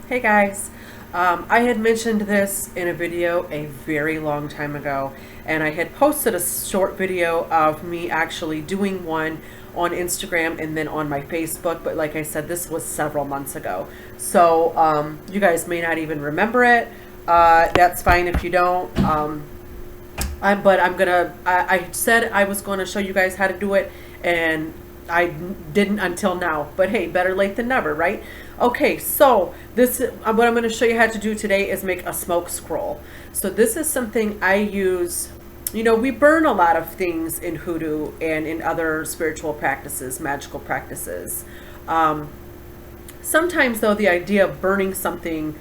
Hey guys, I had mentioned this in a video a very long time ago, and I had posted a short video of me actually doing one on Instagram and then on my Facebook, but like I said, this was several months ago. So you guys may not even remember it. That's fine if you don't. But I said I was going to show you guys how to do it, and I didn't until now. But hey, better late than never, right? Okay, so this what I'm going to show you how to do today is make a smoke scroll. So this is something I use. You know, we burn a lot of things in Hoodoo and in other spiritual practices, magical practices. Sometimes, though, the idea of burning something,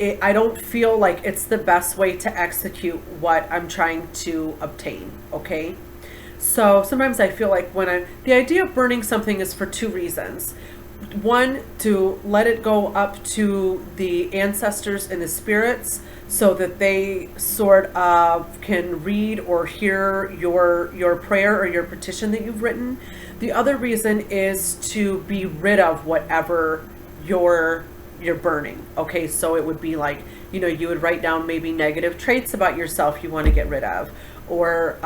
I don't feel like it's the best way to execute what I'm trying to obtain, okay? So sometimes I feel like the idea of burning something is for two reasons. One, to let it go up to the ancestors and the spirits so that they sort of can read or hear your prayer or your petition that you've written. The other reason is to be rid of whatever you're burning. Okay, so it would be like, you know, you would write down maybe negative traits about yourself you want to get rid of, or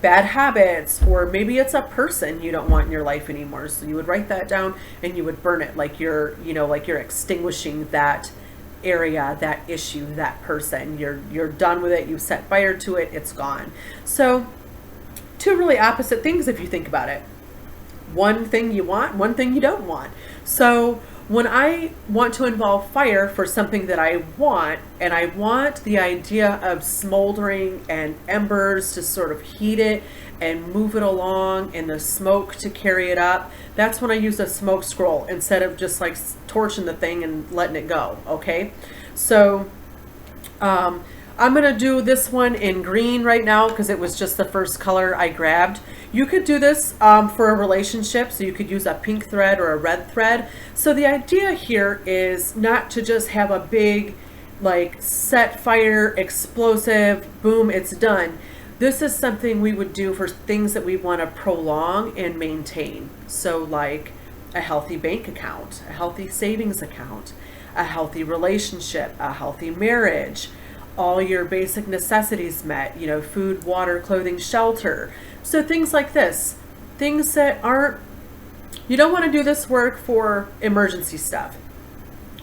bad habits, or maybe it's a person you don't want in your life anymore. So you would write that down and you would burn it, like you're extinguishing that area, that issue, that person. You're done with it. You set fire to it. It's gone. So two really opposite things if you think about it. One thing you want, one thing you don't want. So when I want to involve fire for something that I want, and I want the idea of smoldering and embers to sort of heat it and move it along, and the smoke to carry it up, that's when I use a smoke scroll instead of just like torching the thing and letting it go. Okay, so I'm going to do this one in green right now because it was just the first color I grabbed. You could do this for a relationship, so you could use a pink thread or a red thread. So the idea here is not to just have a big, like, set fire, explosive, boom, it's done. This is something we would do for things that we want to prolong and maintain. So like a healthy bank account, a healthy savings account, a healthy relationship, a healthy marriage, all your basic necessities met, you know, food, water, clothing, shelter. So things like this, things that aren't, you don't want to do this work for emergency stuff.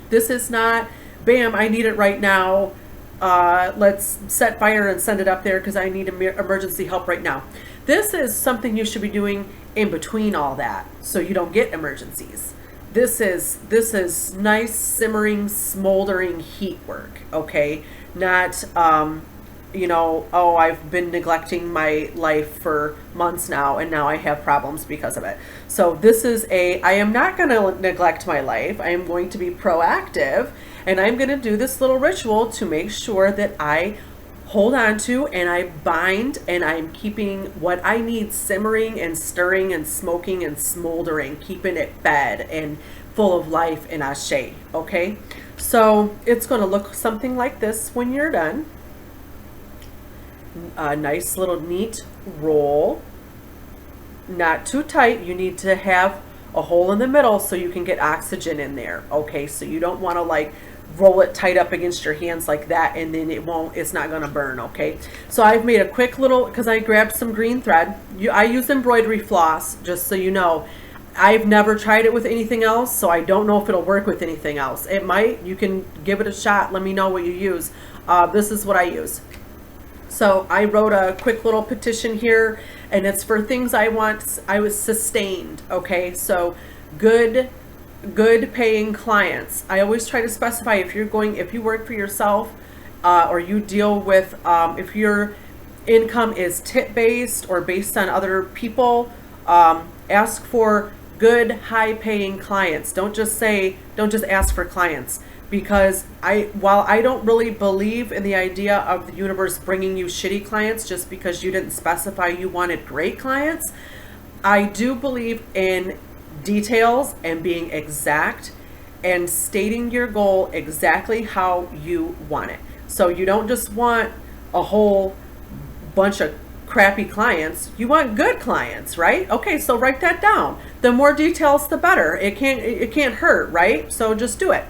This is not, bam, I need it right now. Let's set fire and send it up there because I need emergency help right now. This is something you should be doing in between all that, so you don't get emergencies. This is nice, simmering, smoldering heat work, okay? Not, you know, oh, I've been neglecting my life for months now, and now I have problems because of it. So this is I am not going to neglect my life. I am going to be proactive, and I'm going to do this little ritual to make sure that I hold on to and I bind, and I'm keeping what I need simmering and stirring and smoking and smoldering, keeping it fed and full of life and ashe. Okay, so it's going to look something like this when you're done. A nice little neat roll, not too tight. You need to have a hole in the middle so you can get oxygen in there. Okay, so you don't want to like roll it tight up against your hands like that, and then it's not going to burn. Okay, so I've made a quick little, because I grabbed some green thread. I use embroidery floss, just so you know. I've never tried it with anything else, so I don't know if it'll work with anything else. It might. You can give it a shot. Let me know what you use. This is what I use. So I wrote a quick little petition here, and it's for things I want. I was sustained. Okay, so good paying clients. I always try to specify if you work for yourself, or you deal with, if your income is tip based or based on other people, ask for good high paying clients. Don't just ask for clients, because while I don't really believe in the idea of the universe bringing you shitty clients just because you didn't specify you wanted great clients, I do believe in details and being exact and stating your goal exactly how you want it. So you don't just want a whole bunch of crappy clients. You want good clients, right? Okay, so write that down. The more details, the better. It can't hurt, right? So just do it.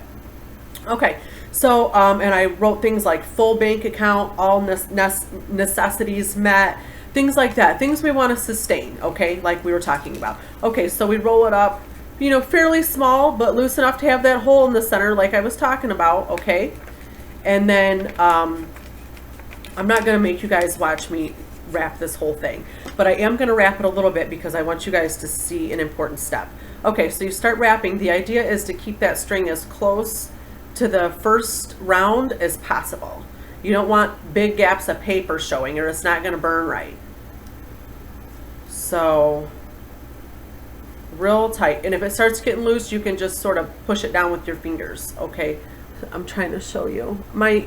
Okay, so and I wrote things like full bank account, all necessities met, things like that, things we want to sustain. Okay, like we were talking about. Okay, so we roll it up, you know, fairly small but loose enough to have that hole in the center, like I was talking about. Okay, and then I'm not going to make you guys watch me wrap this whole thing, but I am going to wrap it a little bit because I want you guys to see an important step. Okay, so you start wrapping. The idea is to keep that string as close to the first round as possible. You don't want big gaps of paper showing or it's not going to burn right. So real tight, and if it starts getting loose, you can just sort of push it down with your fingers. Okay, I'm trying to show you my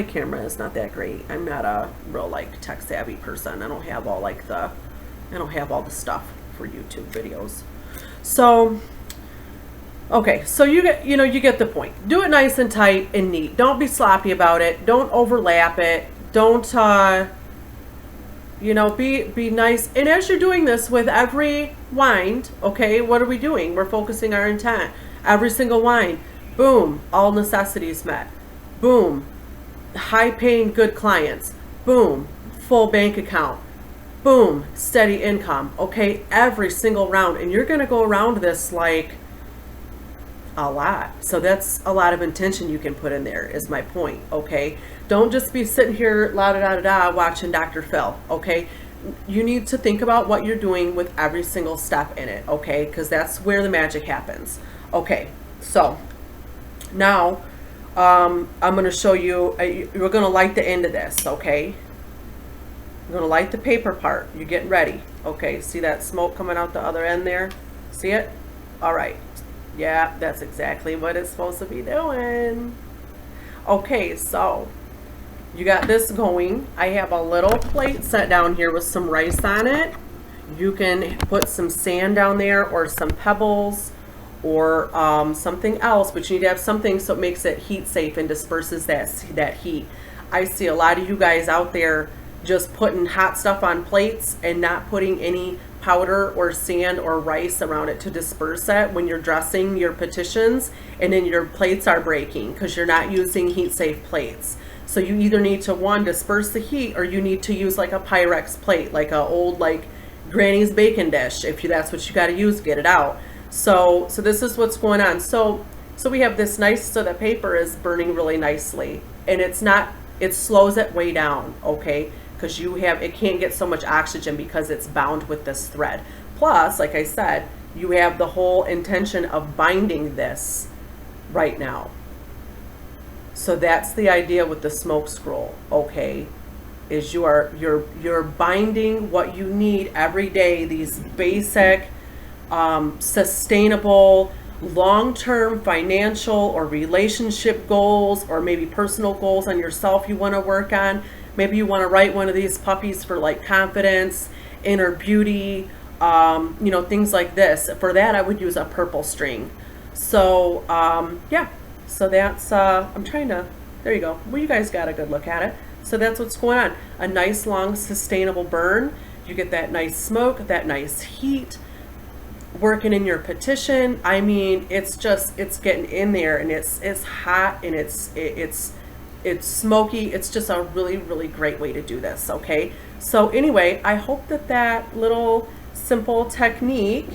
camera is not that great. I'm not a real like tech savvy person. I don't have all the stuff for YouTube videos. So okay, so you get the point. Do it nice and tight and neat. Don't be sloppy about it. Don't overlap it. Don't be nice. And as you're doing this with every wind, okay, what are we doing? We're focusing our intent. Every single wind, boom, all necessities met. Boom, high paying good clients. Boom, full bank account. Boom, steady income. Okay, every single round. And you're gonna go around this like a lot. So that's a lot of intention you can put in there, is my point. Okay, don't just be sitting here la da da da da watching Dr. Phil. Okay, you need to think about what you're doing with every single step in it. Okay, because that's where the magic happens. Okay, so now I'm going to show you. We're going to light the end of this. Okay, I'm going to light the paper part. You're getting ready. Okay, see that smoke coming out the other end there? See it? All right. Yeah, that's exactly what it's supposed to be doing. Okay, so you got this going. I have a little plate set down here with some rice on it. You can put some sand down there or some pebbles or something else, but you need to have something so it makes it heat safe and disperses that heat. I see a lot of you guys out there just putting hot stuff on plates and not putting any powder or sand or rice around it to disperse it when you're dressing your petitions, and then your plates are breaking because you're not using heat safe plates. So you either need to, one, disperse the heat, or you need to use like a Pyrex plate, like a old like granny's bacon dish. If that's what you got to use, get it out. So this is what's going on. So we have this nice, so the paper is burning really nicely, and it slows it way down. Okay, because it can't get so much oxygen because it's bound with this thread. Plus, like I said, you have the whole intention of binding this right now. So that's the idea with the smoke scroll. Okay, is you're binding what you need every day, these basic sustainable long-term financial or relationship goals, or maybe personal goals on yourself you want to work on. Maybe you want to write one of these puppies for like confidence, inner beauty, things like this. For that, I would use a purple string. So yeah, so that's there you go. Well, you guys got a good look at it. So that's what's going on. A nice long sustainable burn. You get that nice smoke, that nice heat working in your petition. I mean, it's getting in there, and it's hot, and it's smoky. It's just a really, really great way to do this. Okay, so anyway, I hope that little simple technique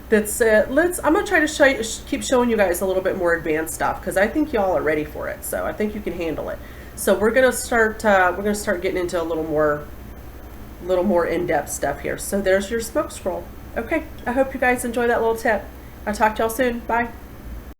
that's I'm gonna try to keep showing you guys a little bit more advanced stuff, because I think y'all are ready for it. So I think you can handle it. So we're gonna start getting into a little more in-depth stuff here. So there's your smoke scroll. Okay, I hope you guys enjoy that little tip. I'll talk to y'all soon. Bye.